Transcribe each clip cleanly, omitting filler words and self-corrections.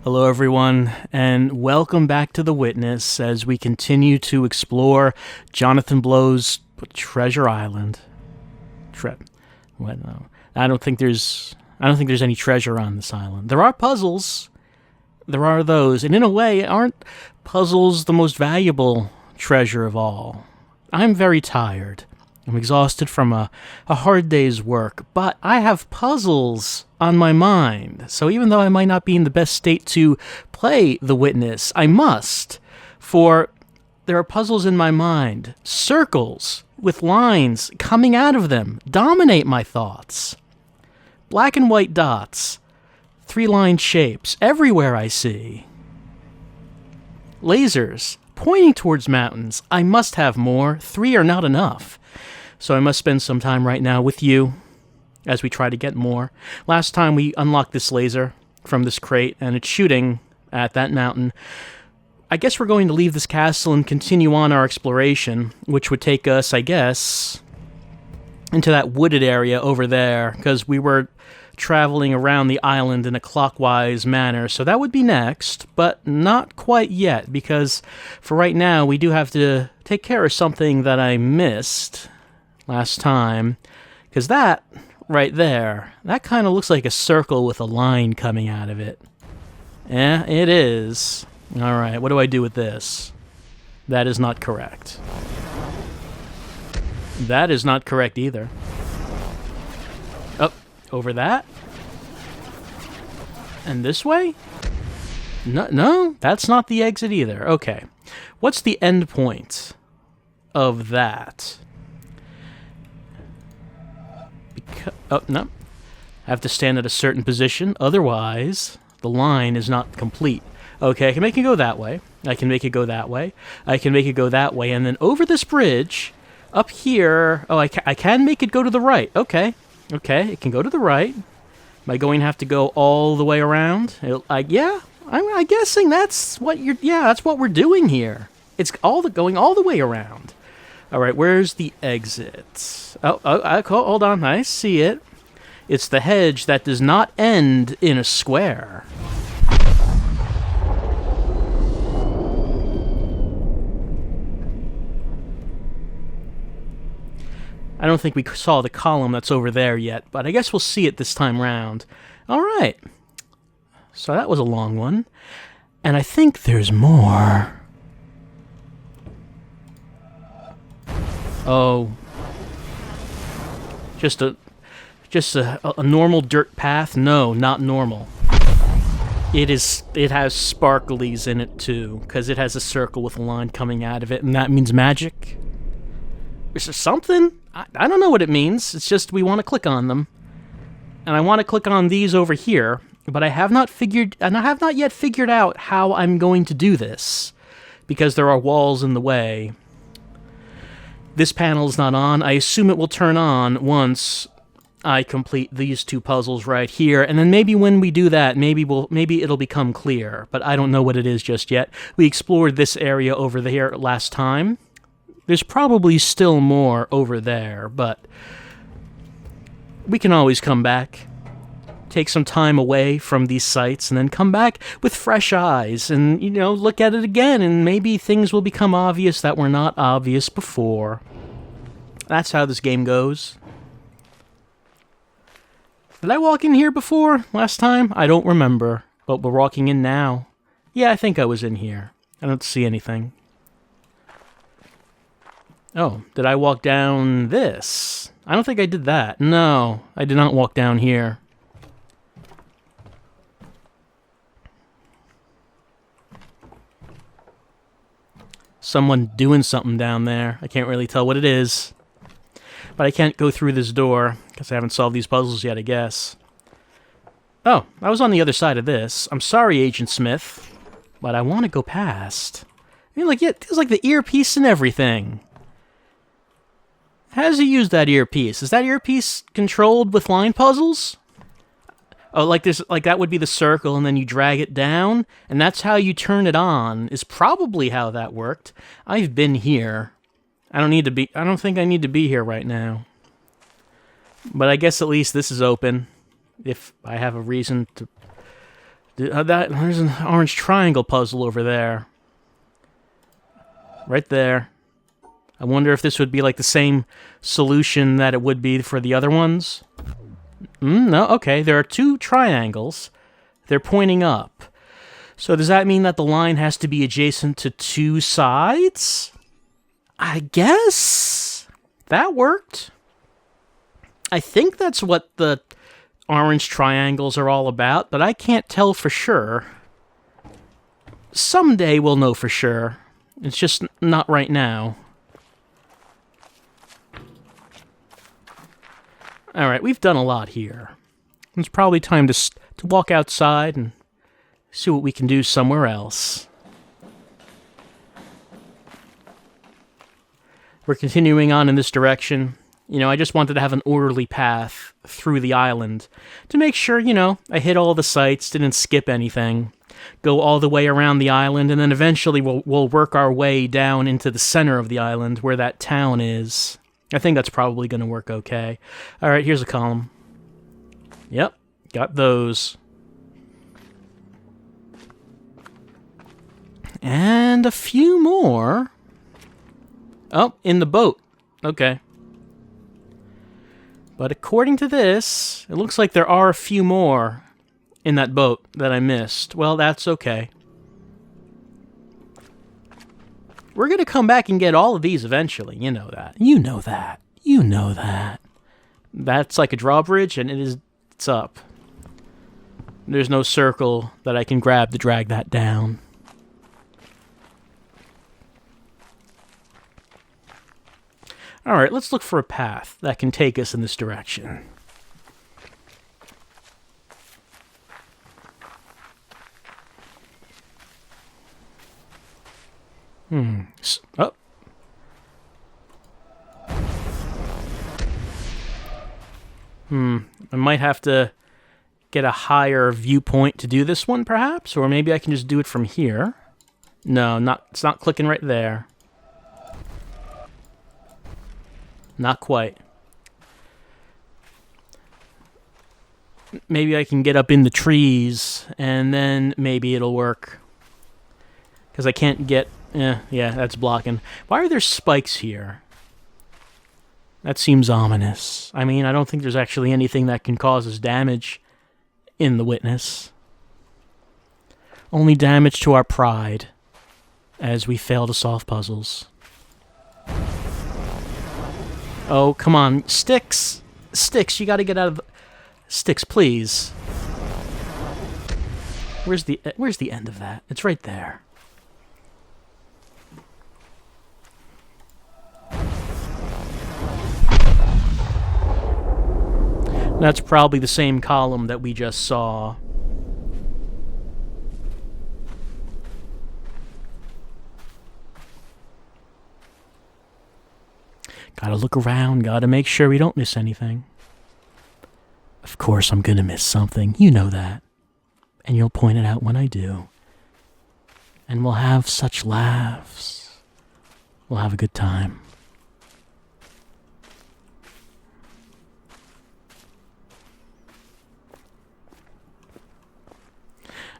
Hello, everyone, and welcome back to The Witness as we continue to explore Jonathan Blow's Treasure Island. No. I don't think there's any treasure on this island. There are puzzles. There are those, and in a way, aren't puzzles the most valuable treasure of all? I'm very tired. I'm exhausted from a hard day's work, but I have puzzles on my mind. So even though I might not be in the best state to play The Witness, I must, for there are puzzles in my mind. Circles with lines coming out of them dominate my thoughts. Black and white dots, three-line shapes everywhere I see. Lasers pointing towards mountains. I must have more. 3 are not enough. So I must spend some time right now with you as we try to get more. Last time we unlocked this laser from this crate, and it's shooting at that mountain. I guess we're going to leave this castle and continue on our exploration, which would take us, I guess, into that wooded area over there, because we were traveling around the island in a clockwise manner. So that would be next, but not quite yet, because for right now we do have to take care of something that I missed last time, because that right there, that kind of looks like a circle with a line coming out of it. Yeah, it is. Alright, what do I do with this? That is not correct. That is not correct either. Oh, over that? And this way? No, that's not the exit either. Okay. What's the end point of that? Oh, no. I have to stand at a certain position, otherwise the line is not complete. Okay, I can make it go that way. I can make it go that way. I can make it go that way, and then over this bridge, up here... Oh, I can make it go to the right. Okay, it can go to the right. Am I going to have to go all the way around? Yeah, I'm guessing that's what you're... Yeah, that's what we're doing here. It's going all the way around. All right, where's the exit? Hold on, I see it. It's the hedge that does not end in a square. I don't think we saw the column that's over there yet, but I guess we'll see it this time round. All right. So that was a long one. And I think there's more. Oh, just a normal dirt path? No, not normal. It has sparklies in it too, because it has a circle with a line coming out of it, and that means magic. Is there something? I don't know what it means. It's just we want to click on them, and I want to click on these over here, but I have not yet figured out how I'm going to do this, because there are walls in the way. This panel is not on. I assume it will turn on once I complete these 2 puzzles right here, and then maybe when we do that, maybe it'll become clear, but I don't know what it is just yet. We explored this area over there last time. There's probably still more over there, but we can always come back, take some time away from these sites, and then come back with fresh eyes and, look at it again, and maybe things will become obvious that were not obvious before. That's how this game goes. Did I walk in here before last time? I don't remember, but we're walking in now. Yeah, I think I was in here. I don't see anything. Oh, did I walk down this? I don't think I did that. No, I did not walk down here. Someone doing something down there. I can't really tell what it is. But I can't go through this door, because I haven't solved these puzzles yet, I guess. Oh, I was on the other side of this. I'm sorry, Agent Smith, but I want to go past. I mean, there's the earpiece and everything. How does he use that earpiece? Is that earpiece controlled with line puzzles? Oh, that would be the circle, and then you drag it down, and that's how you turn it on, is probably how that worked. I've been here. I don't think I need to be here right now. But I guess at least this is open, if I have a reason There's an orange triangle puzzle over there. Right there. I wonder if this would be like the same solution that it would be for the other ones. No, okay. There are 2 triangles. They're pointing up. So does that mean that the line has to be adjacent to 2 sides? I guess that worked. I think that's what the orange triangles are all about, but I can't tell for sure. Someday we'll know for sure. It's just not right now. Alright, we've done a lot here. It's probably time to walk outside and see what we can do somewhere else. We're continuing on in this direction. You know, I just wanted to have an orderly path through the island to make sure, you know, I hit all the sites, didn't skip anything, go all the way around the island, and then eventually we'll work our way down into the center of the island where that town is. I think that's probably going to work okay. All right, here's a column. Yep, got those. And a few more. Oh, in the boat. Okay. But according to this, it looks like there are a few more in that boat that I missed. Well, that's okay. We're going to come back and get all of these eventually. You know that. You know that. You know that. That's like a drawbridge, and it's up. There's no circle that I can grab to drag that down. Alright, let's look for a path that can take us in this direction. Oh. I might have to get a higher viewpoint to do this one, perhaps? Or maybe I can just do it from here. No, it's not clicking right there. Not quite. Maybe I can get up in the trees, and then maybe it'll work. Because I can't get... yeah, that's blocking. Why are there spikes here? That seems ominous. I mean, I don't think there's actually anything that can cause us damage in the witness. Only damage to our pride as we fail to solve puzzles. Oh, come on. Sticks! Sticks, you gotta get out of... Sticks, please. Where's the end of that? It's right there. That's probably the same column that we just saw. Gotta look around, gotta make sure we don't miss anything. Of course I'm gonna miss something, you know that. And you'll point it out when I do. And we'll have such laughs. We'll have a good time.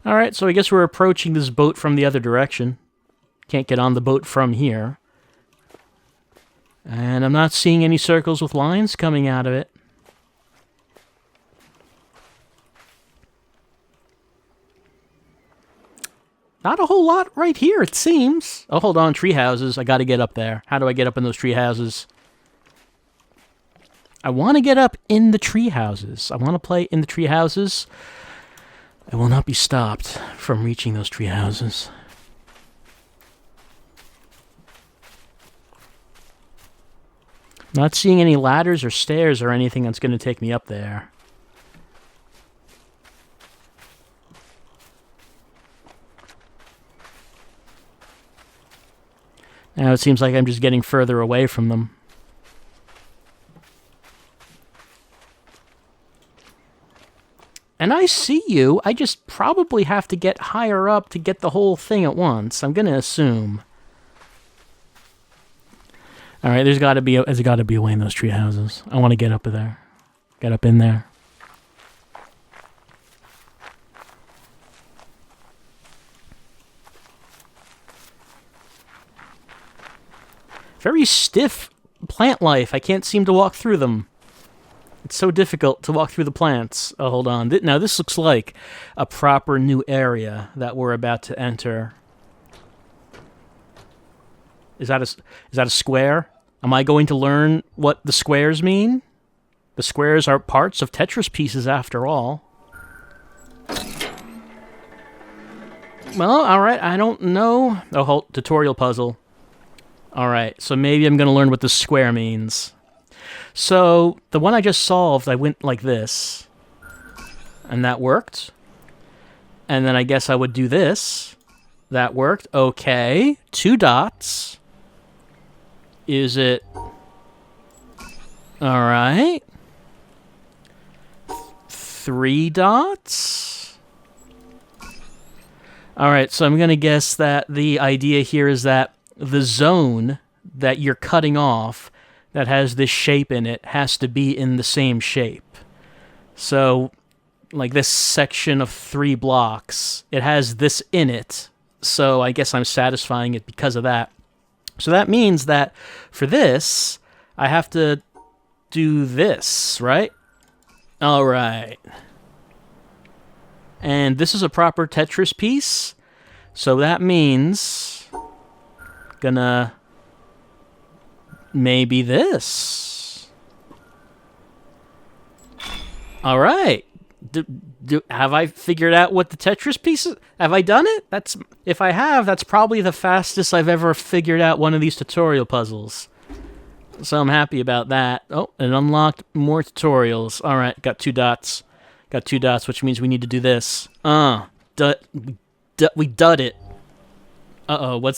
Alright, so I guess we're approaching this boat from the other direction. Can't get on the boat from here. And I'm not seeing any circles with lines coming out of it. Not a whole lot right here, it seems. Oh, hold on, tree houses. I gotta get up there. How do I get up in those tree houses? I want to get up in the tree houses. I want to play in the tree houses. I will not be stopped from reaching those tree houses. Not seeing any ladders or stairs or anything that's going to take me up there. Now it seems like I'm just getting further away from them. And I see you. I just probably have to get higher up to get the whole thing at once. I'm going to assume. All right, there's got to be a way in those tree houses. I want to get up there. Get up in there. Very stiff plant life. I can't seem to walk through them. It's so difficult to walk through the plants. Oh, hold on. Now, this looks like a proper new area that we're about to enter. Is that a square? Am I going to learn what the squares mean? The squares are parts of Tetris pieces, after all. Well, alright, I don't know. Oh, hold, tutorial puzzle. Alright, so maybe I'm going to learn what the square means. So, the one I just solved, I went like this. And that worked. And then I guess I would do this. That worked. Okay. 2 dots. Is it... Alright. 3 dots. Alright, so I'm going to guess that the idea here is that the zone that you're cutting off that has this shape in it has to be in the same shape. So, like this section of 3 blocks, it has this in it, so I guess I'm satisfying it because of that. So that means that for this, I have to do this, right? Alright. And this is a proper Tetris piece, so that means... gonna... maybe this. Alright. Have I figured out what the Tetris piece is? Have I done it? If I have, that's probably the fastest I've ever figured out one of these tutorial puzzles. So I'm happy about that. Oh, it unlocked more tutorials. Alright, got 2 dots. Got 2 dots, which means we need to do this. We dud it. Uh-oh,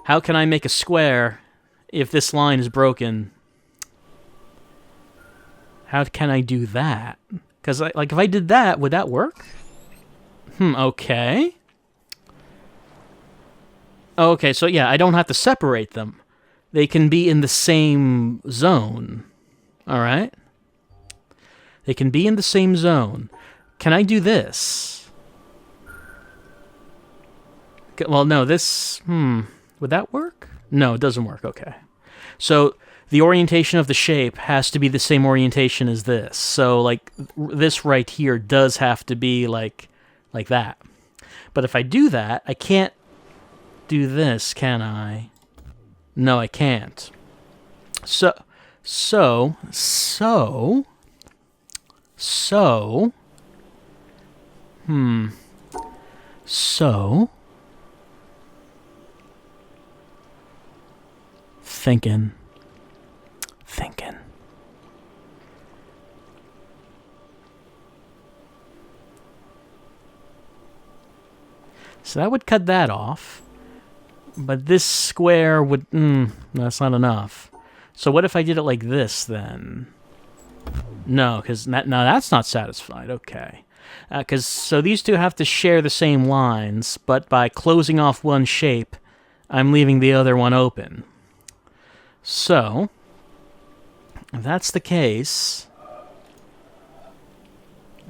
how can I make a square if this line is broken? How can I do that? Because, like, if I did that, would that work? Okay. Okay, so yeah, I don't have to separate them. They can be in the same zone. Alright? They can be in the same zone. Can I do this? Well, no, this... would that work? No, it doesn't work. Okay. So, the orientation of the shape has to be the same orientation as this. So, like, this right here does have to be like that. But if I do that, I can't do this, can I? No, I can't. So... Thinking. So that would cut that off. But this square would... that's not enough. So what if I did it like this, then? No, because no, that's not satisfied. Okay. So these two have to share the same lines, but by closing off one shape, I'm leaving the other one open. So, if that's the case,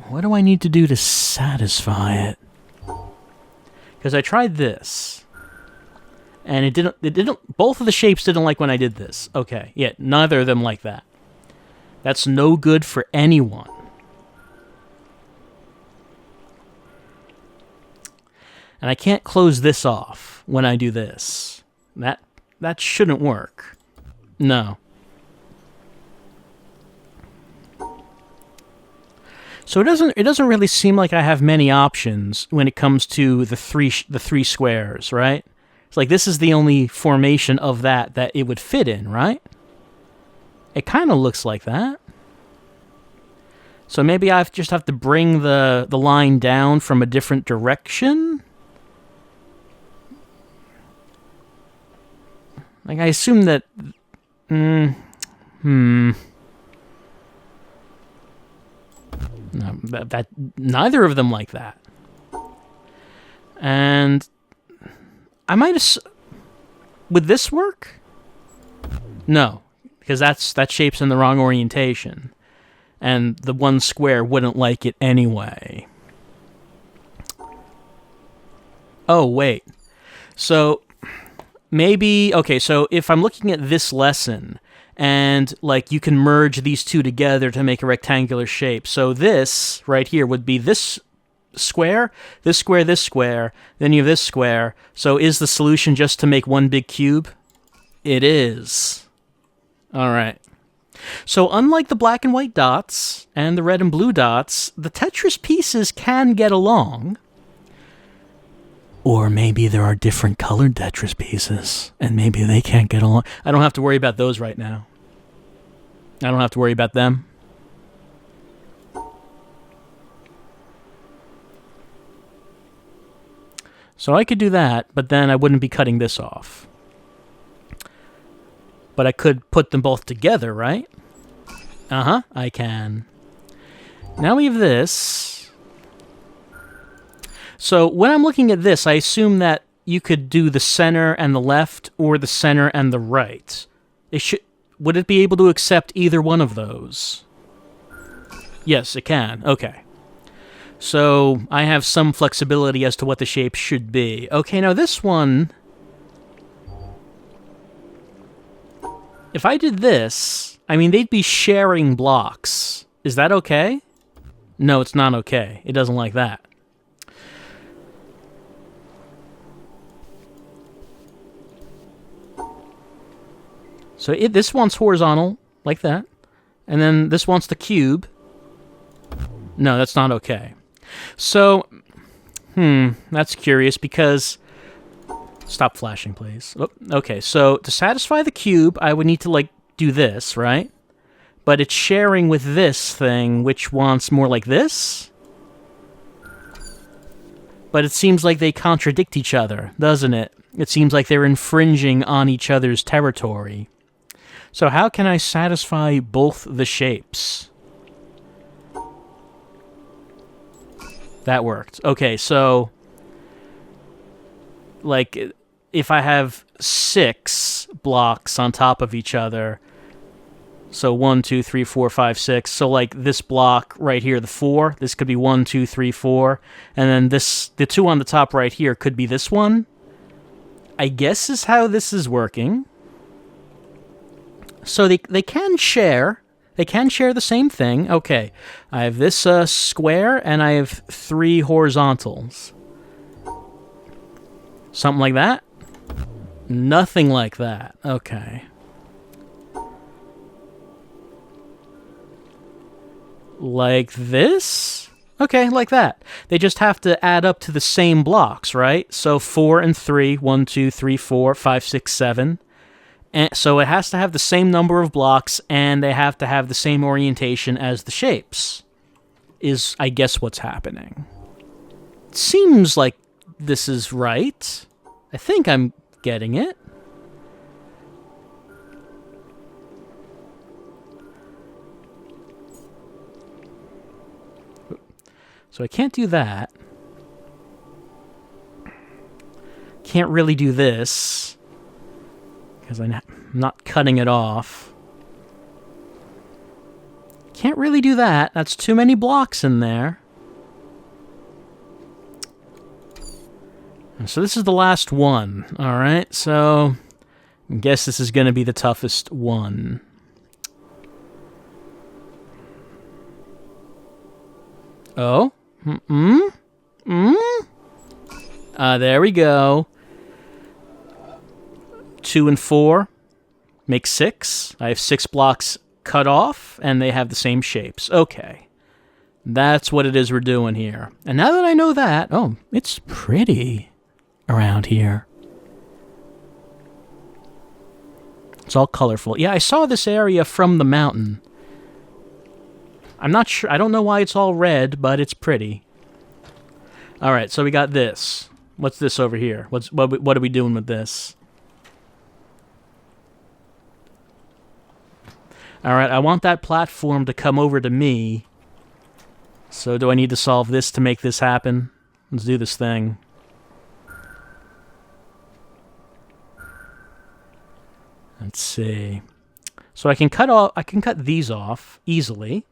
what do I need to do to satisfy it? Because I tried this, and it didn't, both of the shapes didn't like when I did this. Okay, yeah, neither of them like that. That's no good for anyone. And I can't close this off when I do this. That shouldn't work. No. So it doesn't really seem like I have many options when it comes to the three squares, right? It's like this is the only formation of that it would fit in, right? It kind of looks like that. So maybe I just have to bring the line down from a different direction? Like, I assume that... No, that neither of them like that. And... I might have... Would this work? No, because that shape's in the wrong orientation. And the one square wouldn't like it anyway. Oh, wait. So... maybe, okay, so if I'm looking at this lesson, and, like, you can merge these two together to make a rectangular shape. So this, right here, would be this square, this square, this square, then you have this square. So is the solution just to make one big cube? It is. All right. So unlike the black and white dots and the red and blue dots, the Tetris pieces can get along. Or maybe there are different colored Tetris pieces, and maybe they can't get along. I don't have to worry about those right now. I don't have to worry about them. So I could do that, but then I wouldn't be cutting this off. But I could put them both together, right? Uh-huh, I can. Now we have this. So when I'm looking at this, I assume that you could do the center and the left, or the center and the right. Would it be able to accept either one of those? Yes, it can. Okay. So I have some flexibility as to what the shape should be. Okay, now this one... If I did this, I mean, they'd be sharing blocks. Is that okay? No, it's not okay. It doesn't like that. So this one's horizontal, like that. And then this one's the cube. No, that's not okay. So, that's curious because... Stop flashing, please. Oh, okay, so to satisfy the cube, I would need to, like, do this, right? But it's sharing with this thing, which wants more like this? But it seems like they contradict each other, doesn't it? It seems like they're infringing on each other's territory. So how can I satisfy both the shapes? That worked. Okay, so... like, if I have 6 blocks on top of each other, so 1, 2, 3, 4, 5, 6, so like this block right here, the 4, this could be 1, 2, 3, 4, and then the 2 on the top right here could be this one, I guess is how this is working. So they can share. They can share the same thing. Okay, I have this square, and I have 3 horizontals. Something like that? Nothing like that. Okay. Like this? Okay, like that. They just have to add up to the same blocks, right? So 4 and 3, 1, 2, 3, 4, 5, 6, 7. And so it has to have the same number of blocks, and they have to have the same orientation as the shapes, is, I guess, what's happening. It seems like this is right. I think I'm getting it. So I can't do that. Can't really do this, because I'm not cutting it off. Can't really do that. That's too many blocks in there. So this is the last one. Alright, so I guess this is going to be the toughest one. Oh? There we go. 2 and 4 make 6. I have 6 blocks cut off, and they have the same shapes. Okay. That's what it is we're doing here. And now that I know that, oh, it's pretty around here. It's all colorful. Yeah, I saw this area from the mountain. I'm not sure. I don't know why it's all red, but it's pretty. All right, so we got this. What's this over here? What are we doing with this? All right, I want that platform to come over to me. So do I need to solve this to make this happen? Let's do this thing. Let's see. So I can cut these off easily.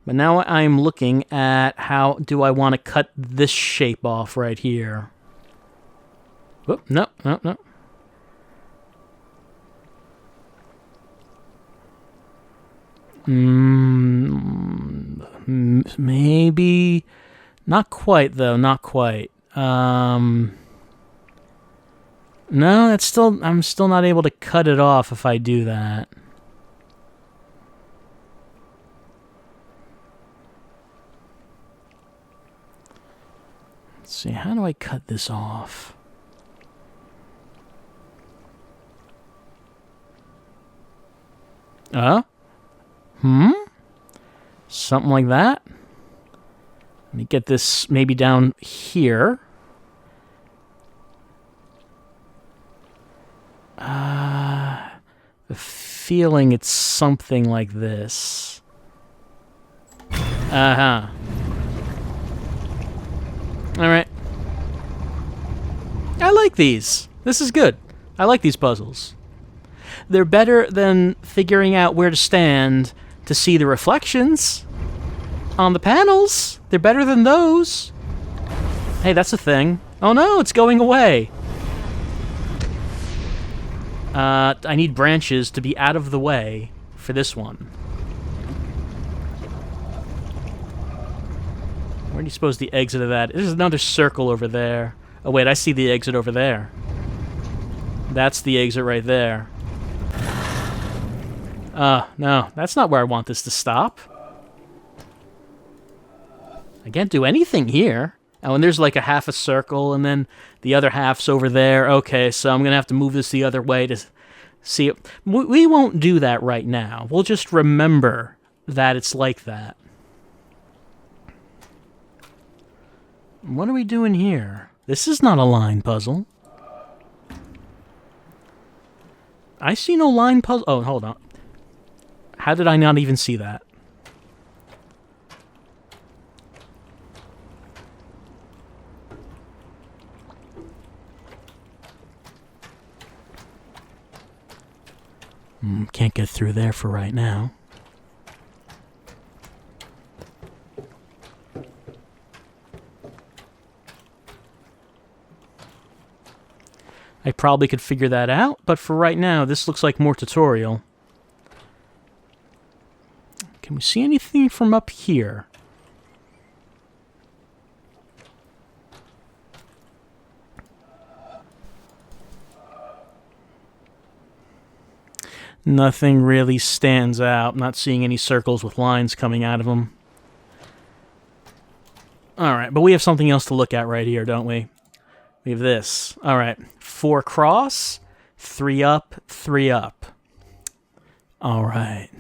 But now I'm looking at how do I want to cut this shape off right here. Whoop, no. Maybe. Not quite, though. Not quite. No, that's still... I'm still not able to cut it off if I do that. Let's see, how do I cut this off? Something like that? Let me get this maybe down here. The feeling it's something like this. Uh-huh. Alright. I like these. This is good. I like these puzzles. They're better than figuring out where to stand to see the reflections on the panels. They're better than those. Hey, that's a thing. Oh no, it's going away. I need branches to be out of the way for this one. Where do you suppose the exit of that? There's another circle over there. Oh wait, I see the exit over there. That's the exit right there. No, that's not where I want this to stop. I can't do anything here. Oh, and there's like a half a circle, and then the other half's over there. Okay, so I'm going to have to move this the other way to see it. We won't do that right now. We'll just remember that it's like that. What are we doing here? This is not a line puzzle. I see no line puzzle. Oh, hold on. How did I not even see that? Can't get through there for right now. I probably could figure that out, but for right now, this looks like more tutorial. Can we see anything from up here? Nothing really stands out. I'm not seeing any circles with lines coming out of them. Alright, but we have something else to look at right here, don't we? We have this. Alright, 4 cross, 3 up, 3 up. Alright.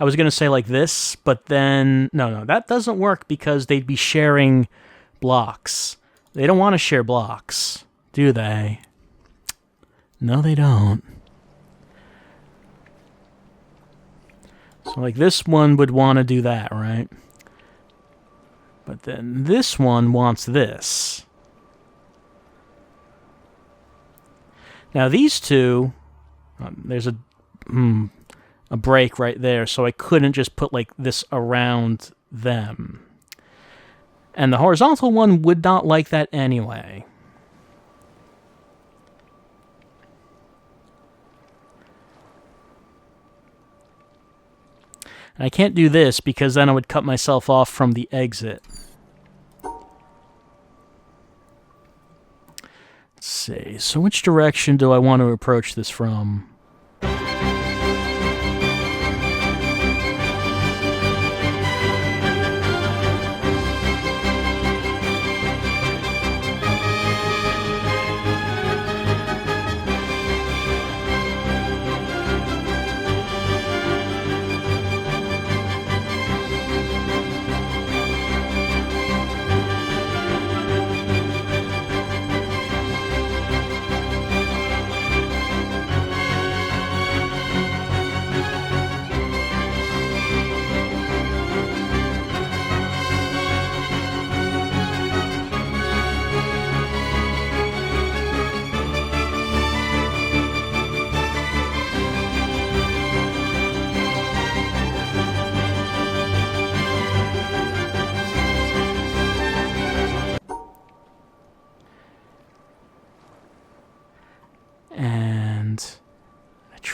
I was going to say like this, but then... No, that doesn't work because they'd be sharing blocks. They don't want to share blocks, do they? No, they don't. So like this one would want to do that, right? But then this one wants this. Now these two... there's a break right there, so I couldn't just put like this around them. And the horizontal one would not like that anyway. And I can't do this because then I would cut myself off from the exit. Let's see, so which direction do I want to approach this from?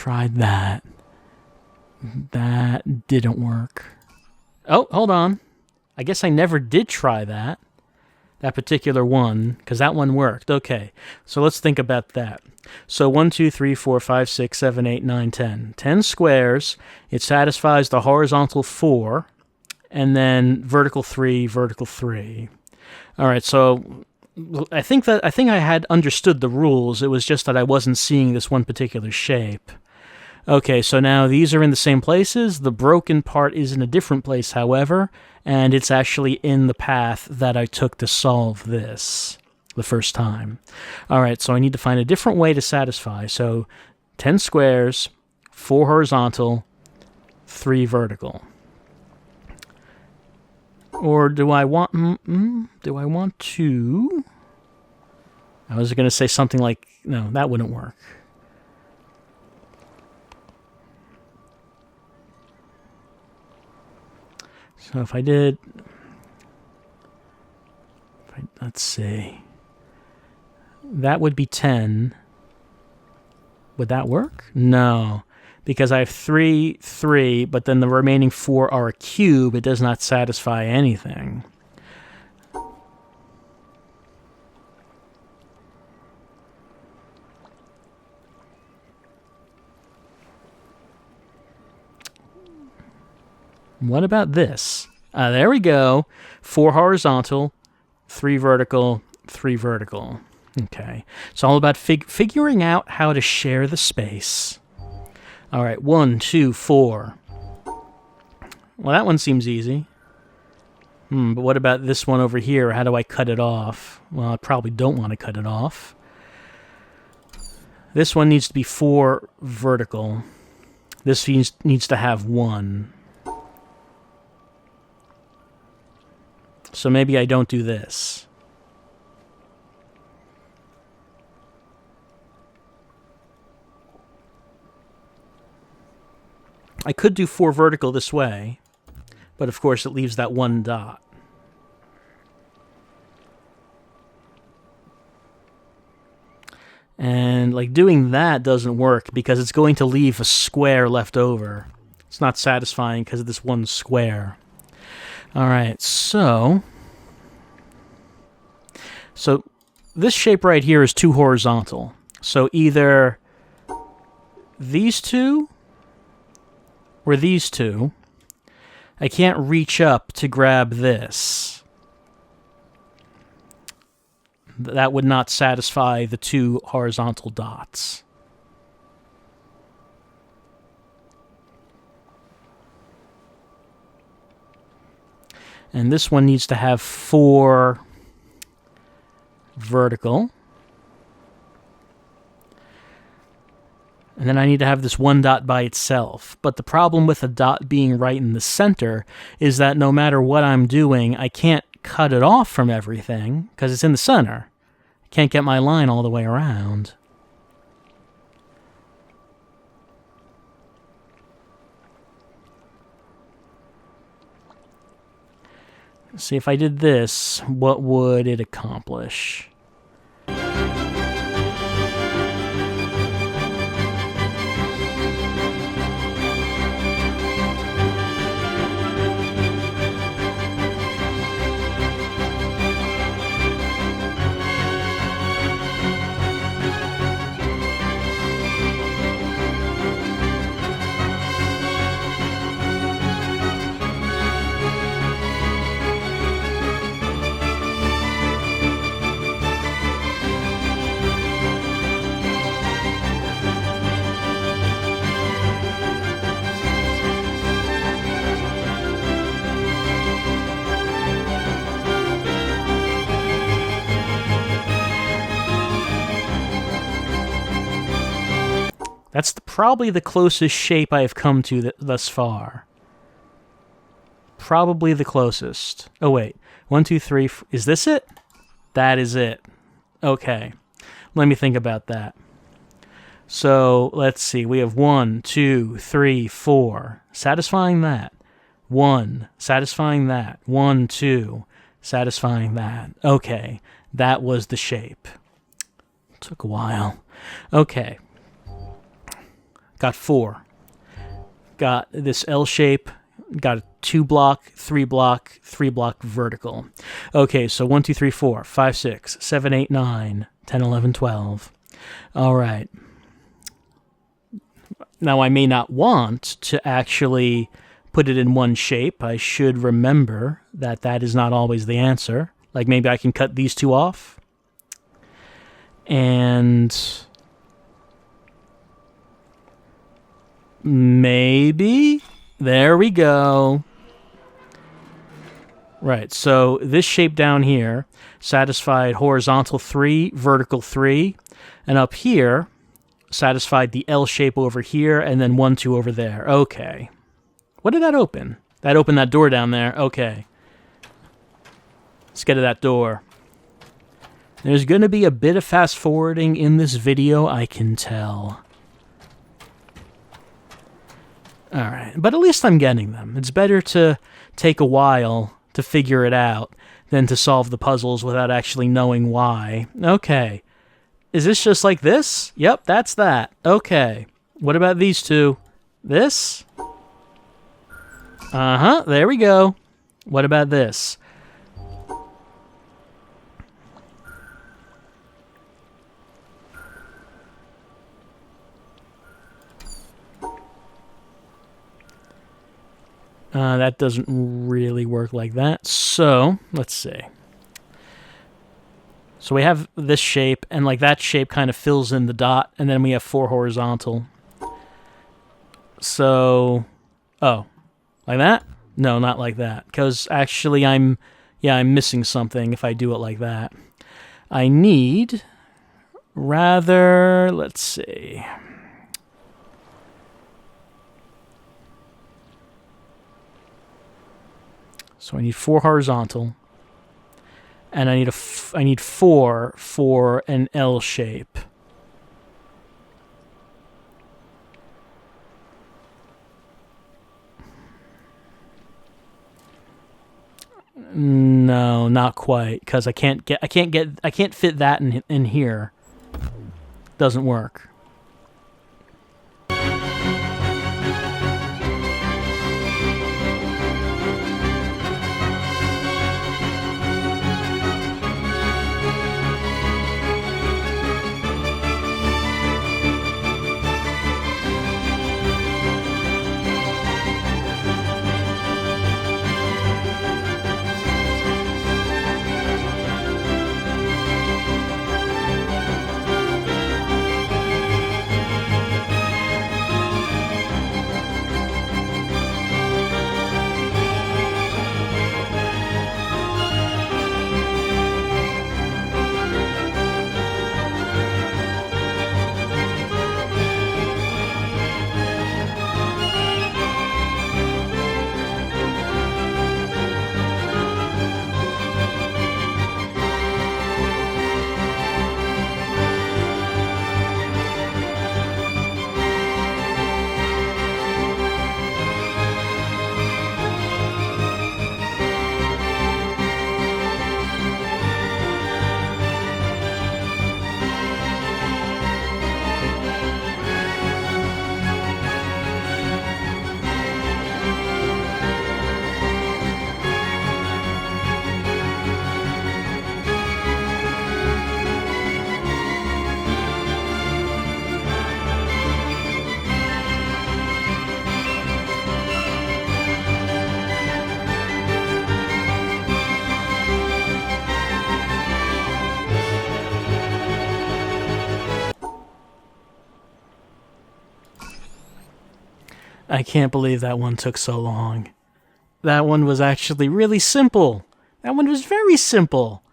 tried that. That didn't work. Oh, hold on. I guess I never did try that. That particular one, because that one worked. Okay, so let's think about that. So 1, 2, 3, 4, 5, 6, 7, 8, 9, 10. 10 squares. It satisfies the horizontal 4, and then vertical 3, vertical 3. All right, so I think I had understood the rules. It was just that I wasn't seeing this one particular shape. Okay, so now these are in the same places. The broken part is in a different place, however, and it's actually in the path that I took to solve this the first time. All right, so I need to find a different way to satisfy. So 10 squares, 4 horizontal, 3 vertical. Or do I want to... I was going to say something like, no, that wouldn't work. So if I did, let's see, that would be 10. Would that work? No, because I have 3, 3, but then the remaining 4 are a cube. It does not satisfy anything. What about this? There we go. 4 horizontal, 3 vertical, 3 vertical. Okay. It's all about figuring out how to share the space. All right. 1, 2, 4. Well, that one seems easy. But what about this one over here? How do I cut it off? Well, I probably don't want to cut it off. This one needs to be 4 vertical. This needs to have 1. So maybe I don't do this. I could do 4 vertical this way, but of course it leaves that 1 dot. And like doing that doesn't work because it's going to leave a square left over. It's not satisfying because of this 1 square. All right, so this shape right here is 2 horizontal. So either these 2 or these 2. I can't reach up to grab this. That would not satisfy the 2 horizontal dots. And this one needs to have 4 vertical. And then I need to have this 1 dot by itself. But the problem with a dot being right in the center is that no matter what I'm doing, I can't cut it off from everything because it's in the center. I can't get my line all the way around. See, if I did this, what would it accomplish? That's probably the closest shape I have come to thus far. Probably the closest. Oh, wait. 1, 2, 3. Is this it? That is it. Okay. Let me think about that. So, let's see. We have 1, 2, 3, 4. Satisfying that. 1. Satisfying that. 1, 2. Satisfying that. Okay. That was the shape. Took a while. Okay. Got 4. Got this L shape. Got a 2 block, 3 block, 3 block vertical. Okay, so 1, 2, 3, 4, 5, 6, 7, 8, 9, 10, 11, 12. All right. Now, I may not want to actually put it in one shape. I should remember that that is not always the answer. Like, maybe I can cut these 2 off. And maybe... There we go. Right, so this shape down here satisfied horizontal 3, vertical 3, and up here satisfied the L shape over here, and then 1, 2 over there. Okay. What did that open? That opened that door down there. Okay. Let's get to that door. There's going to be a bit of fast-forwarding in this video, I can tell. Alright, but at least I'm getting them. It's better to take a while to figure it out than to solve the puzzles without actually knowing why. Okay. Is this just like this? Yep, that's that. Okay. What about these 2? This? Uh-huh, there we go. What about this? That doesn't really work like that. So, let's see. So we have this shape, and like that shape kind of fills in the dot, and then we have 4 horizontal. So, oh, like that? No, not like that, because actually I'm missing something if I do it like that. I need, rather, let's see. So I need 4 horizontal, and I need 4 for an L shape. No, not quite, because I can't fit that in here. Doesn't work. I can't believe that one took so long. That one was actually really simple. That one was very simple.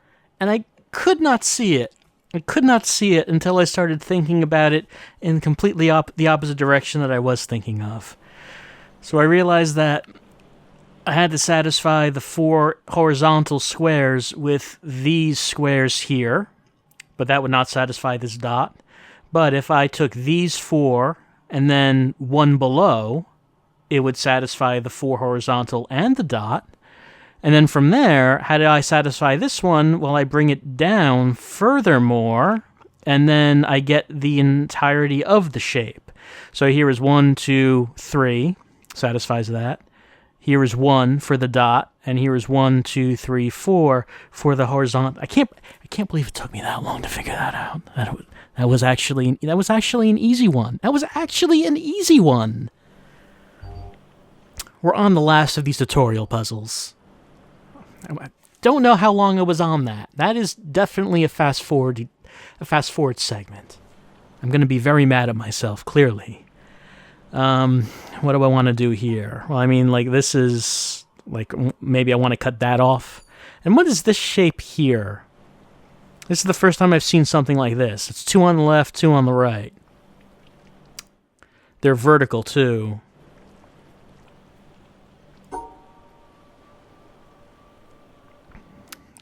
And I could not see it. I could not see it until I started thinking about it in completely the opposite direction that I was thinking of. So I realized that I had to satisfy the 4 horizontal squares with these squares here, but that would not satisfy this dot. But if I took these 4 and then 1 below, it would satisfy the 4 horizontal and the dot. And then from there, how do I satisfy this one? Well, I bring it down furthermore, and then I get the entirety of the shape. So here is 1, 2, 3. Satisfies that. Here is 1 for the dot, and here is 1, 2, 3, 4 for the horizontal. I can't believe it took me that long to figure that out. That was actually an easy one. That was actually an easy one. We're on the last of these tutorial puzzles. I don't know how long I was on that. That is definitely a fast forward segment. I'm going to be very mad at myself, clearly. What do I want to do here? Well, I mean, like, this is, like, maybe I want to cut that off. And what is this shape here? This is the first time I've seen something like this. It's 2 on the left, 2 on the right. They're vertical, too.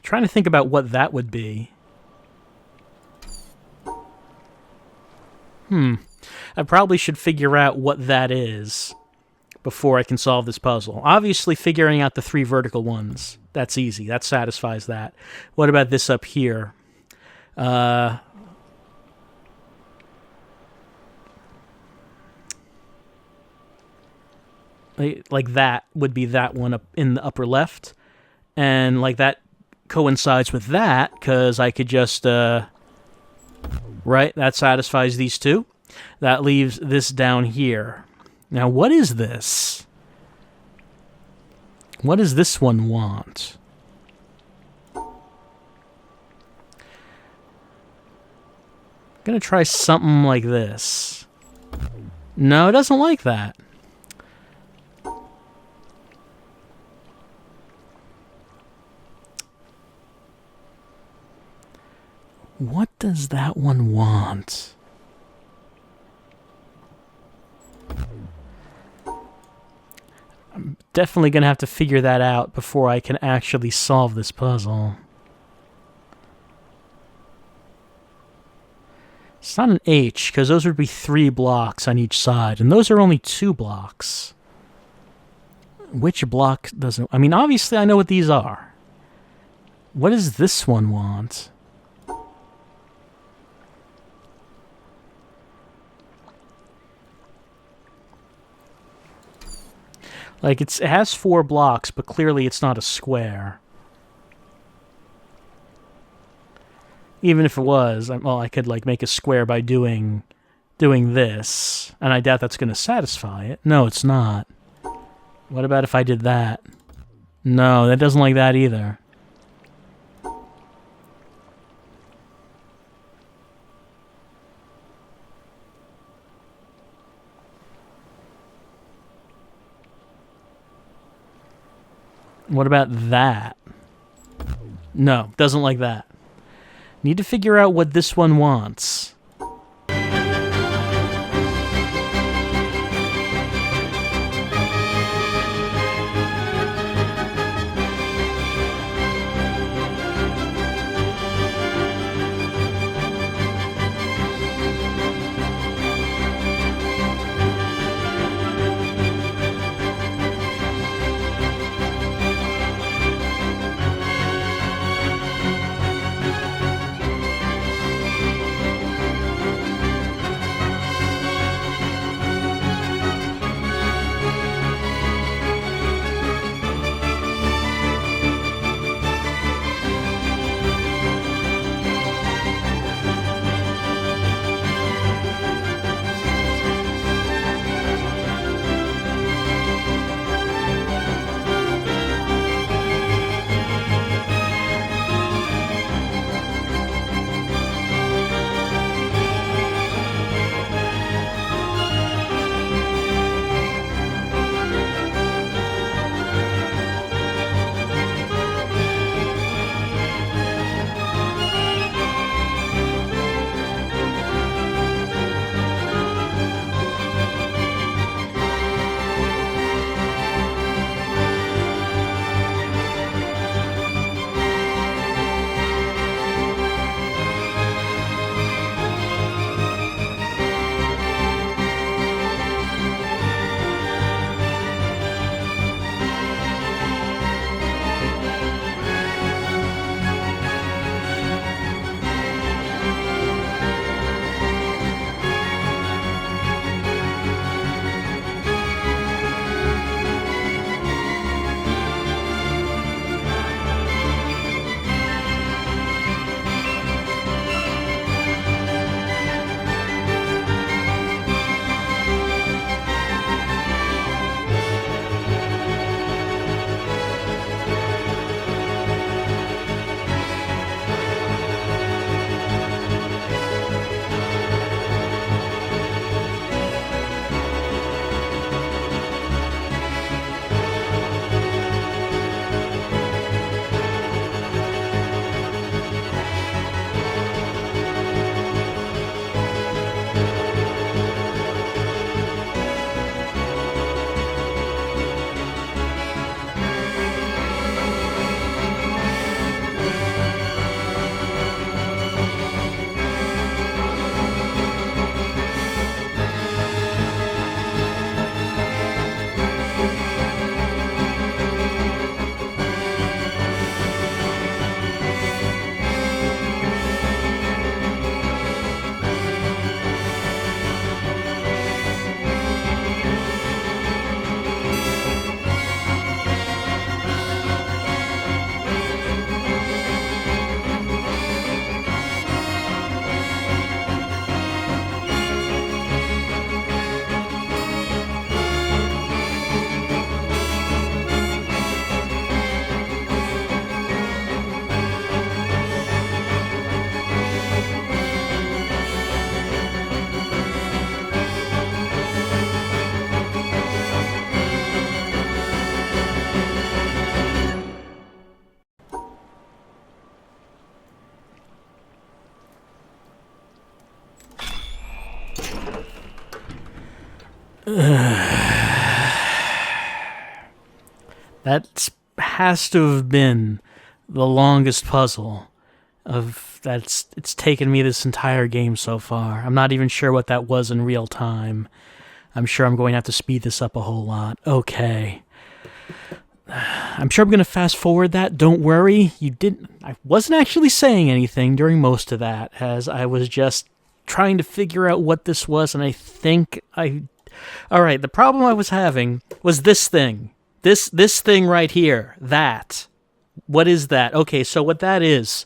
Trying to think about what that would be. I probably should figure out what that is before I can solve this puzzle. Obviously, figuring out the 3 vertical ones, that's easy. That satisfies that. What about this up here? Like that would be that one up in the upper left. And like that coincides with that, because I could just... Right, that satisfies these 2. That leaves this down here. Now, what is this? What does this one want? I'm gonna try something like this. No, it doesn't like that. What does that one want? I'm definitely going to have to figure that out before I can actually solve this puzzle. It's not an H, because those would be 3 blocks on each side, and those are only 2 blocks. Which block doesn't... I mean, obviously I know what these are. What does this one want? Like, it has 4 blocks, but clearly it's not a square. Even if it was, well, I could, like, make a square by doing this, and I doubt that's going to satisfy it. No, it's not. What about if I did that? No, that doesn't like that either. What about that? No, doesn't like that. Need to figure out what this one wants. That has to have been the longest puzzle it's taken me this entire game so far. I'm not even sure what that was in real time. I'm sure I'm going to have to speed this up a whole lot. Okay. I'm sure I'm going to fast forward that. Don't worry. I wasn't actually saying anything during most of that, as I was just trying to figure out what this was, and Alright, the problem I was having was this thing. This thing right here. That. What is that? Okay, so what that is,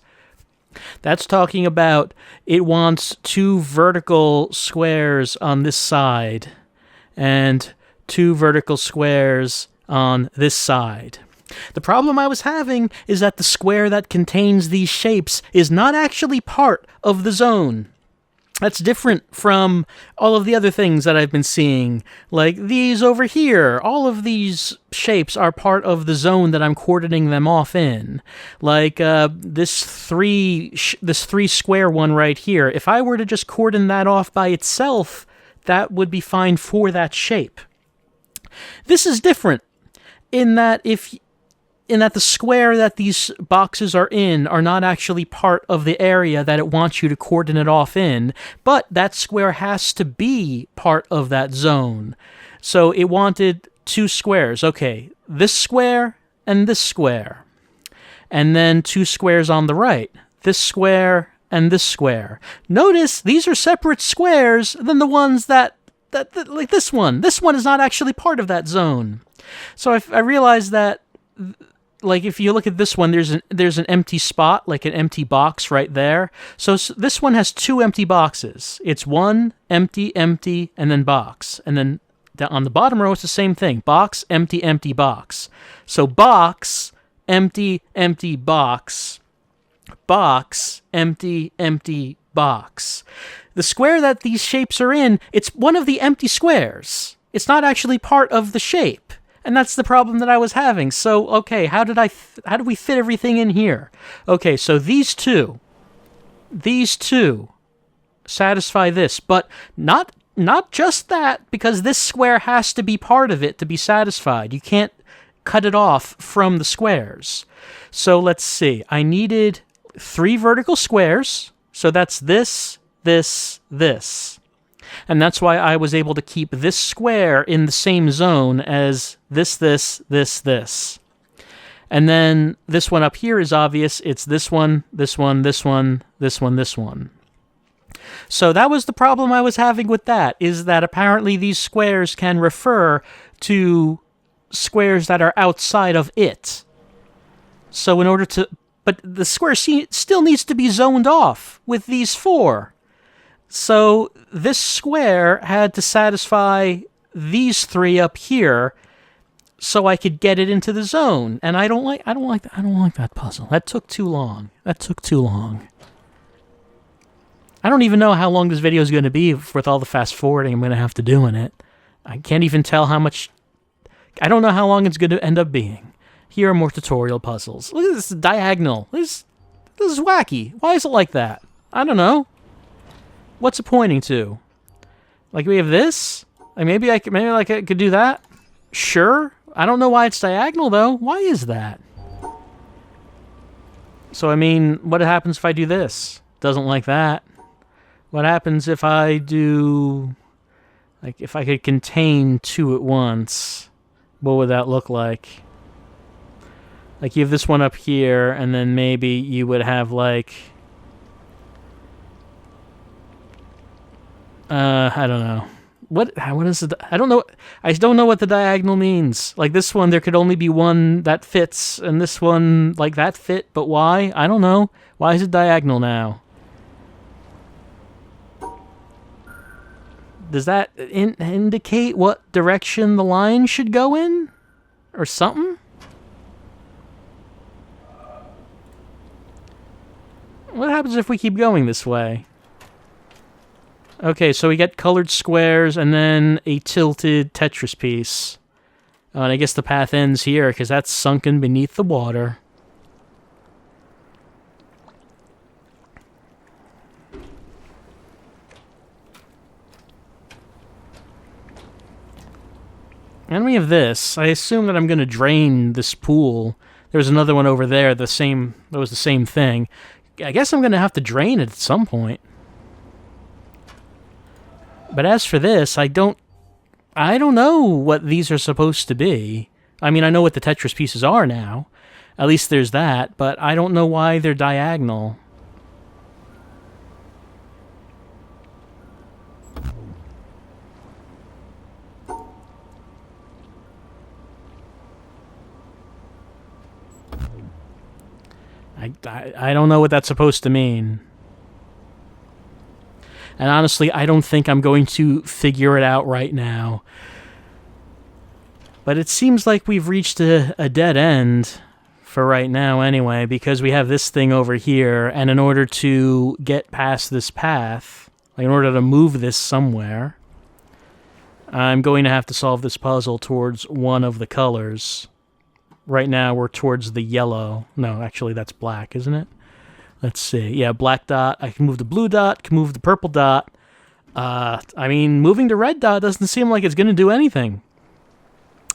that's talking about it wants 2 vertical squares on this side and 2 vertical squares on this side. The problem I was having is that the square that contains these shapes is not actually part of the zone. That's different from all of the other things that I've been seeing, like these over here. All of these shapes are part of the zone that I'm coordinating them off in. Like this three square one right here. If I were to just coordinate that off by itself, that would be fine for that shape. This is different in that the square that these boxes are in are not actually part of the area that it wants you to coordinate off in, but that square has to be part of that zone. So it wanted 2 squares. Okay, this square and this square. And then 2 squares on the right. This square and this square. Notice these are separate squares than the ones that like this one. This one is not actually part of that zone. So I realized that, like, if you look at this one, there's an empty spot, like an empty box right there. So this one has 2 empty boxes. It's 1, empty, empty, and then box. And then on the bottom row, it's the same thing. Box, empty, empty, box. So box, empty, empty, box. Box, empty, empty, box. The square that these shapes are in, it's one of the empty squares. It's not actually part of the shape. And that's the problem that I was having. So, okay, how did we fit everything in here? Okay, so these two satisfy this, but not just that, because this square has to be part of it to be satisfied. You can't cut it off from the squares. So let's see. I needed 3 vertical squares. So that's this, this, this. And that's why I was able to keep this square in the same zone as this. And then this one up here is obvious. It's this one, this one, this one, this one, this one. So that was the problem I was having with that, is that apparently these squares can refer to squares that are outside of it. So but the square still needs to be zoned off with these 4. So this square had to satisfy these 3 up here, so I could get it into the zone. And I don't like that puzzle. That took too long. I don't even know how long this video is going to be with all the fast forwarding I'm going to have to do in it. I can't even tell how much. I don't know how long it's going to end up being. Here are more tutorial puzzles. Look at this diagonal. This is wacky. Why is it like that? I don't know. What's it pointing to? Like, we have this? Like, maybe I could do that? Sure. I don't know why it's diagonal, though. Why is that? So, I mean, what happens if I do this? Doesn't like that. What happens if I do... Like, if I could contain 2 at once, what would that look like? Like, you have this one up here, and then maybe you would have, like... I don't know. What is it? I don't know. I don't know what the diagonal means. Like, this one, there could only be one that fits, and this one, like, that fit, but why? I don't know. Why is it diagonal now? Does that indicate what direction the line should go in? Or something? What happens if we keep going this way? Okay, so we get colored squares and then a tilted Tetris piece. And I guess the path ends here because that's sunken beneath the water. And we have this. I assume that I'm going to drain this pool. There's another one over there, that was the same thing. I guess I'm going to have to drain it at some point. But as for this, I don't know what these are supposed to be. I mean, I know what the Tetris pieces are now. At least there's that, but I don't know why they're diagonal. I don't know what that's supposed to mean. And honestly, I don't think I'm going to figure it out right now. But it seems like we've reached a dead end for right now anyway, because we have this thing over here, and in order to get past this path, like in order to move this somewhere, I'm going to have to solve this puzzle towards one of the colors. Right now, we're towards the yellow. No, actually, that's black, isn't it? Let's see. Yeah, black dot. I can move the blue dot, can move the purple dot. I mean, moving the red dot doesn't seem like it's going to do anything.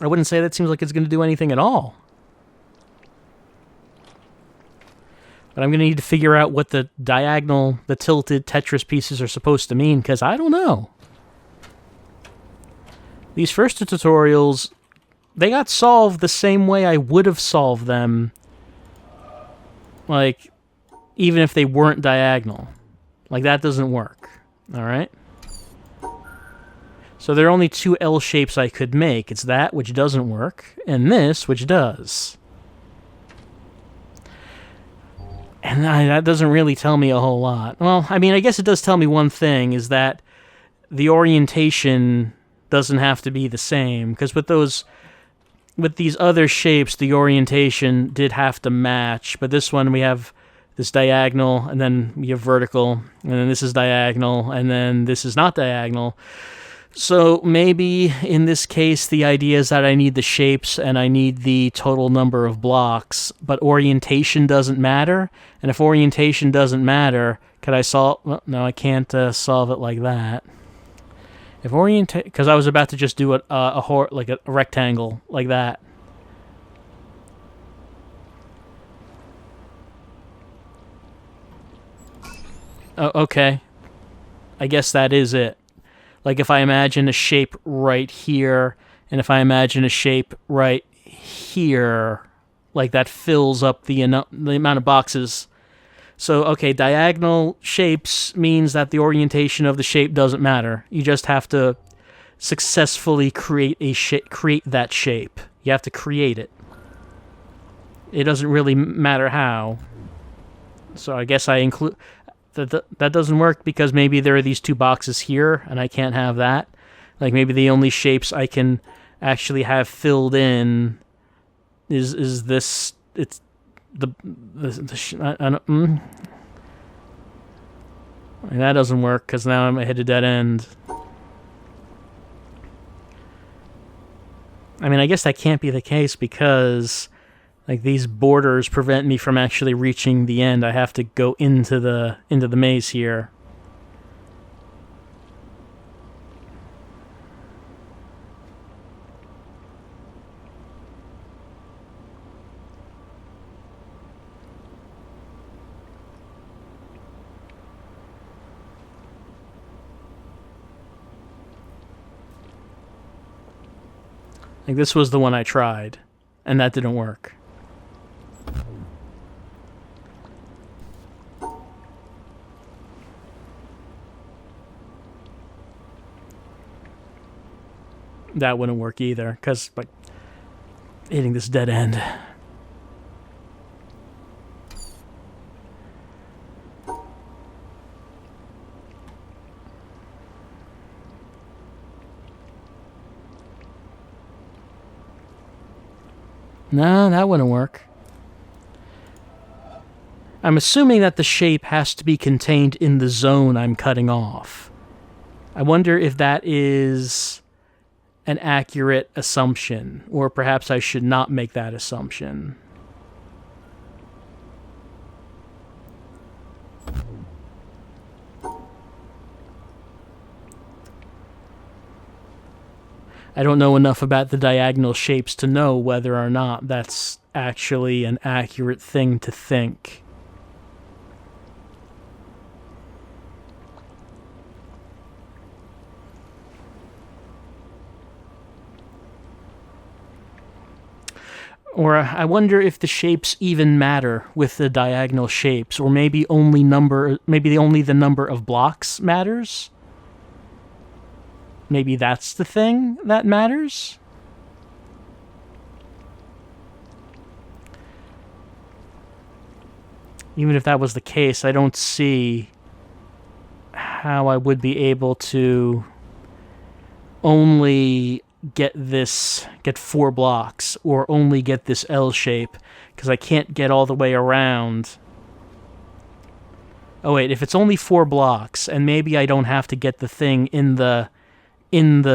I wouldn't say that seems like it's going to do anything at all. But I'm going to need to figure out what the diagonal, the tilted Tetris pieces are supposed to mean, because I don't know. These first two tutorials, they got solved the same way I would have solved them, like, even if they weren't diagonal. Like, that doesn't work. Alright? So there are only two L shapes I could make. It's that, which doesn't work, and this, which does. And that doesn't really tell me a whole lot. Well, I mean, I guess it does tell me one thing, is that the orientation doesn't have to be the same, because with these other shapes, the orientation did have to match, but this one we have this diagonal, and then we have vertical, and then this is diagonal, and then this is not diagonal. So maybe in this case the idea is that I need the shapes and I need the total number of blocks, but orientation doesn't matter, and if orientation doesn't matter, could I solve... Well, no, I can't solve it like that. If because I was about to just do like a rectangle like that. Oh, okay. I guess that is it. Like if I imagine a shape right here, and if I imagine a shape right here, like that fills up the amount of boxes. So, okay, diagonal shapes means that the orientation of the shape doesn't matter. You just have to successfully create that shape. You have to create it. It doesn't really matter how. So I guess I include... That doesn't work because maybe there are these two boxes here, and I can't have that. Like maybe the only shapes I can actually have filled in is this... It's... I don't, that doesn't work because now I'm hit a dead end. I mean, I guess that can't be the case because like these borders prevent me from actually reaching the end. I have to go into the maze here. Like, this was the one I tried, and that didn't work. That wouldn't work either, because, like, hitting this dead end. No, that wouldn't work. I'm assuming that the shape has to be contained in the zone I'm cutting off. I wonder if that is an accurate assumption, or perhaps I should not make that assumption. I don't know enough about the diagonal shapes to know whether or not that's actually an accurate thing to think. Or I wonder if the shapes even matter with the diagonal shapes, or maybe only the number of blocks matters. Maybe that's the thing that matters. Even if that was the case, I don't see how I would be able to only get 4 blocks, or only get this L shape, because I can't get all the way around. Oh wait, if it's only 4 blocks, and maybe I don't have to get the thing in the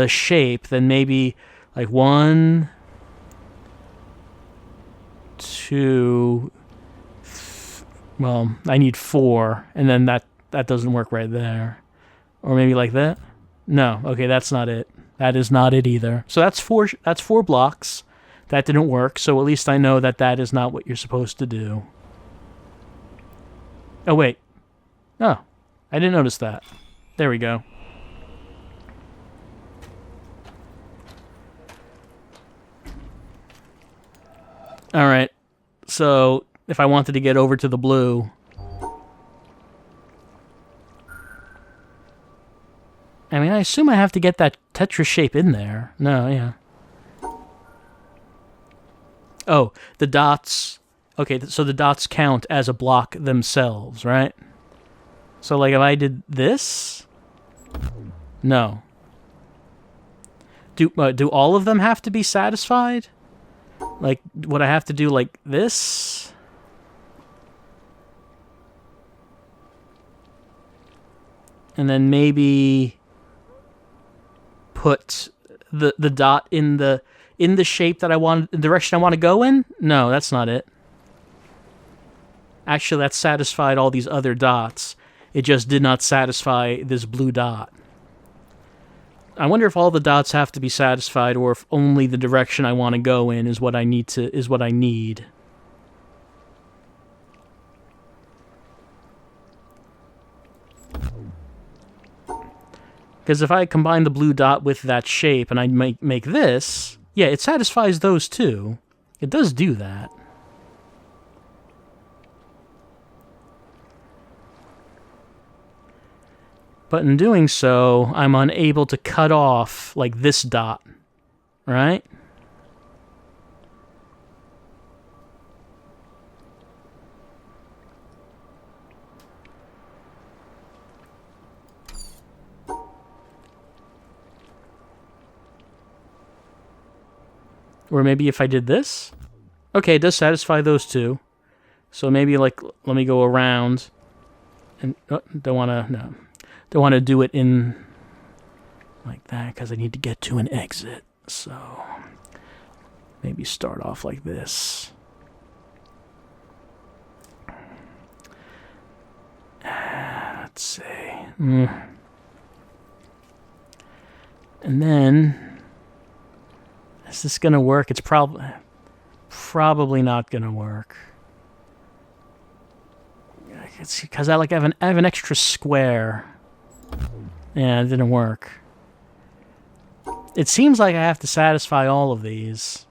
shape, then maybe like 1, 2, well, I need 4, and then that doesn't work right there. Or maybe like that? No, okay, that's not it. That is not it either. So that's 4 blocks. That didn't work, so at least I know that is not what you're supposed to do. Oh, wait. Oh, I didn't notice that. There we go. Alright, so if I wanted to get over to the blue, I mean, I assume I have to get that Tetris shape in there. No, yeah. Oh, the dots. Okay, so the dots count as a block themselves, right? So, like, if I did this? No. Do all of them have to be satisfied? Like, would I have to do, like, this? And then maybe put the dot in the shape that I want, the direction I want to go in? No, that's not it. Actually, that satisfied all these other dots. It just did not satisfy this blue dot. I wonder if all the dots have to be satisfied, or if only the direction I want to go in is what I need. Because if I combine the blue dot with that shape and I make this, yeah, it satisfies those too. It does do that. But in doing so, I'm unable to cut off, like, this dot, right? Or maybe if I did this? Okay, it does satisfy those two. So maybe, like, let me go around. And don't want to do it in like that, because I need to get to an exit. So maybe start off like this. Let's see. And then, is this gonna work? It's probably not gonna work. It's because I have an extra square. Yeah, it didn't work. It seems like I have to satisfy all of these.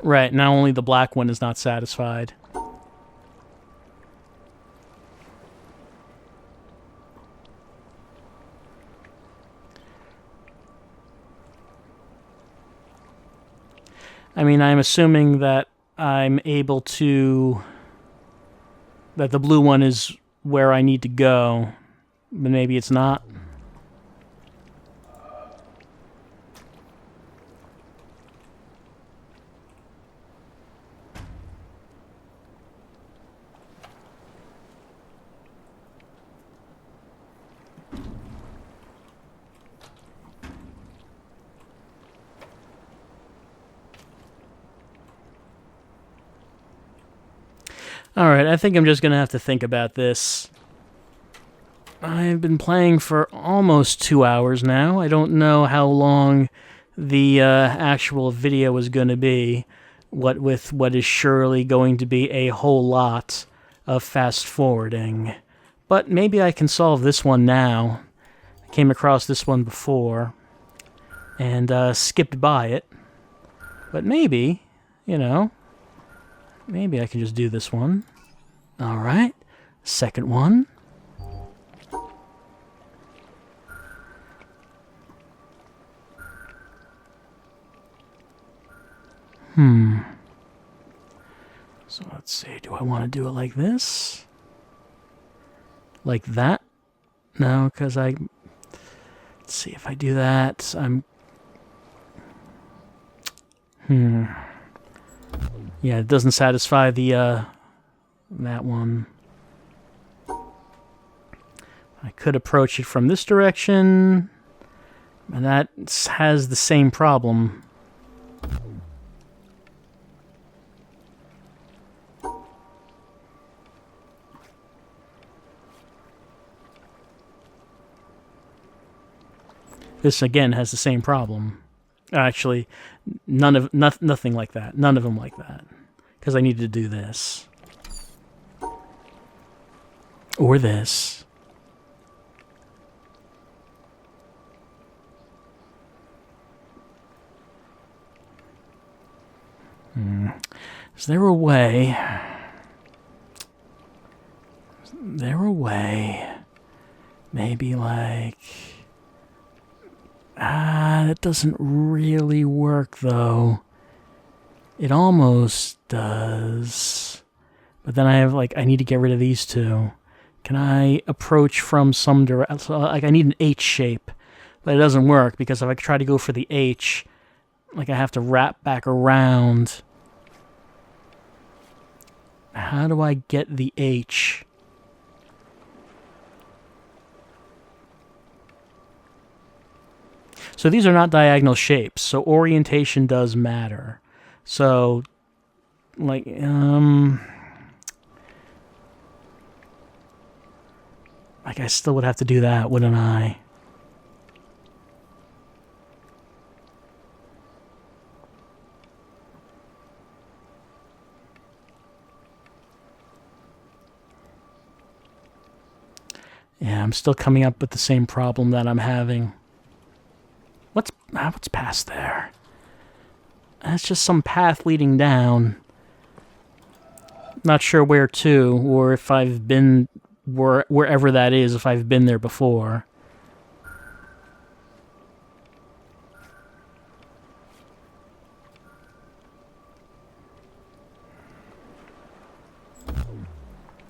Right, now only the black one is not satisfied. I mean, I'm assuming that I'm able to... that the blue one is where I need to go, but maybe it's not. Alright, I think I'm just gonna have to think about this. I've been playing for almost 2 hours now. I don't know how long the actual video is going to be, what is surely going to be a whole lot of fast forwarding. But maybe I can solve this one now. I came across this one before and skipped by it. But maybe, you know, maybe I can just do this one. Alright, second one. So let's see, do I want to do it like this? Like that? No, because let's see, if I do that, Yeah, it doesn't satisfy the, that one. I could approach it from this direction, and that has the same problem. This again has the same problem. Actually, nothing like that. None of them like that, because I need to do this or this. Is there a way? Is there a way? Maybe like... that doesn't really work, though. It almost does. But then I need to get rid of these two. Can I approach from some direction? So, like, I need an H shape. But it doesn't work, because if I try to go for the H, like, I have to wrap back around. How do I get the H? So these are not diagonal shapes, so orientation does matter. So, like, I still would have to do that, wouldn't I? Yeah, I'm still coming up with the same problem that I'm having. What's past there? That's just some path leading down. Not sure where to, or if I've been wherever that is, if I've been there before.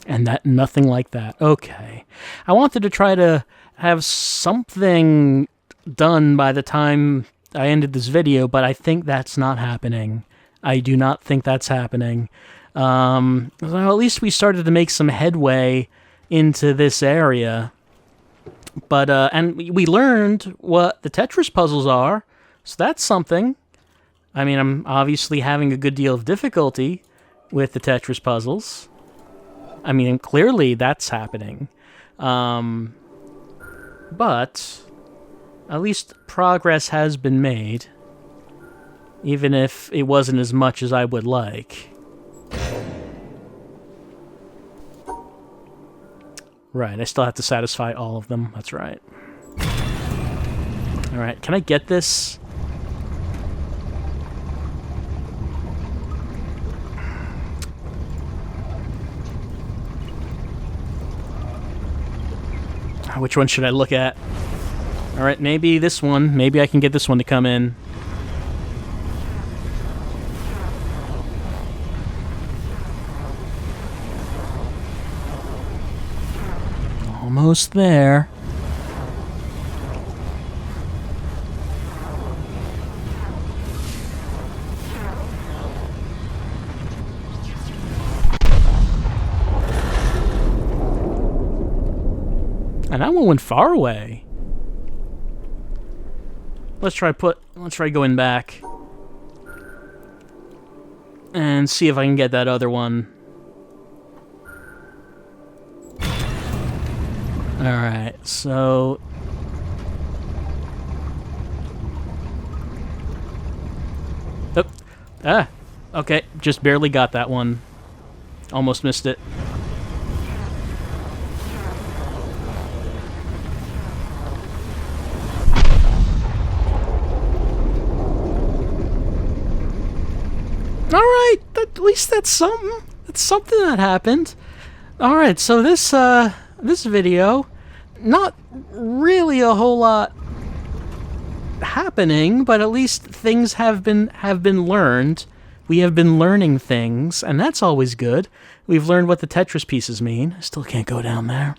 And that, nothing like that. Okay. I wanted to try to have something done by the time I ended this video, but I think that's not happening. I do not think that's happening. Well, at least we started to make some headway into this area. But, and we learned what the Tetris puzzles are, so that's something. I mean, I'm obviously having a good deal of difficulty with the Tetris puzzles. I mean, clearly that's happening. But at least progress has been made, even if it wasn't as much as I would like. Right, I still have to satisfy all of them. That's right. Alright, can I get this? Which one should I look at? Alright, maybe this one. Maybe I can get this one to come in. Almost there. And that one went far away. Let's try going back and see if I can get that other one. Alright, so... Oh. Ah! Okay, just barely got that one. Almost missed it. Alright, at least that's something. That's something that happened. Alright, so this video, not really a whole lot happening, but at least things have been learned. We have been learning things, and that's always good. We've learned what the Tetris pieces mean. I still can't go down there.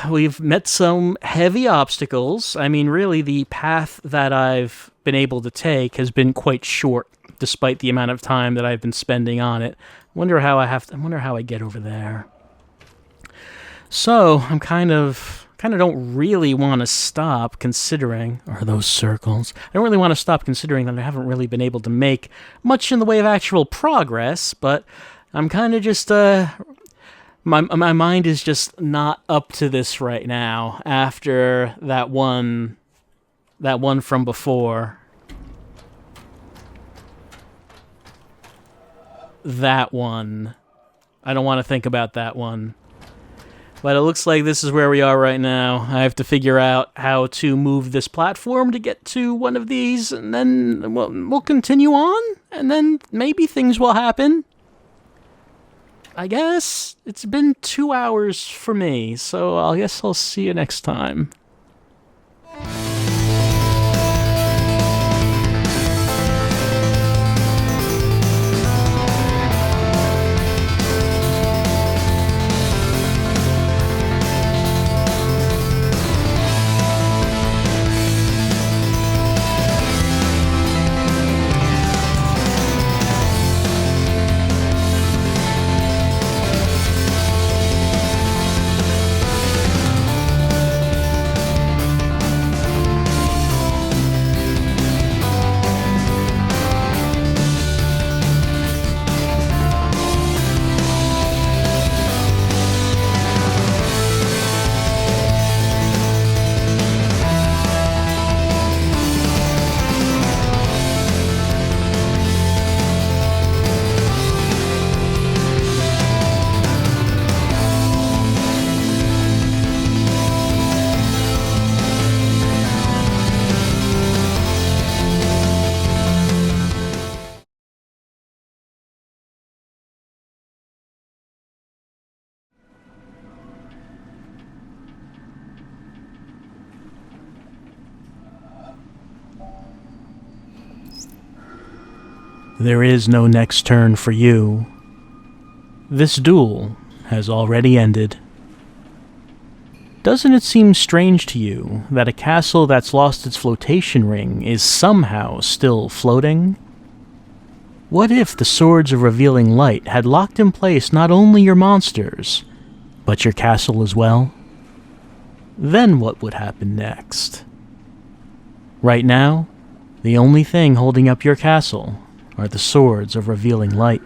We've met some heavy obstacles. I mean, really, the path that I've been able to take has been quite short, despite the amount of time that I've been spending on it. I wonder how I get over there. So, I'm kind of don't really want to stop considering, or those circles, I don't really want to stop considering that I haven't really been able to make much in the way of actual progress, but I'm kind of just, my mind is just not up to this right now after that one from before. That one. I don't want to think about that one. But it looks like this is where we are right now. I have to figure out how to move this platform to get to one of these, and then we'll continue on, and then maybe things will happen. I guess it's been 2 hours for me, so I guess I'll see you next time. There is no next turn for you. This duel has already ended. Doesn't it seem strange to you that a castle that's lost its flotation ring is somehow still floating? What if the Swords of Revealing Light had locked in place not only your monsters, but your castle as well? Then what would happen next? Right now, the only thing holding up your castle are the Swords of Revealing Light.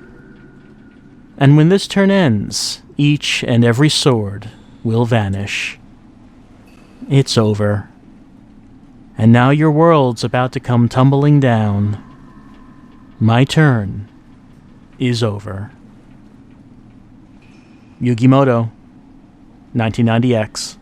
And when this turn ends, each and every sword will vanish. It's over. And now your world's about to come tumbling down. My turn is over. Yugimoto, 1990X.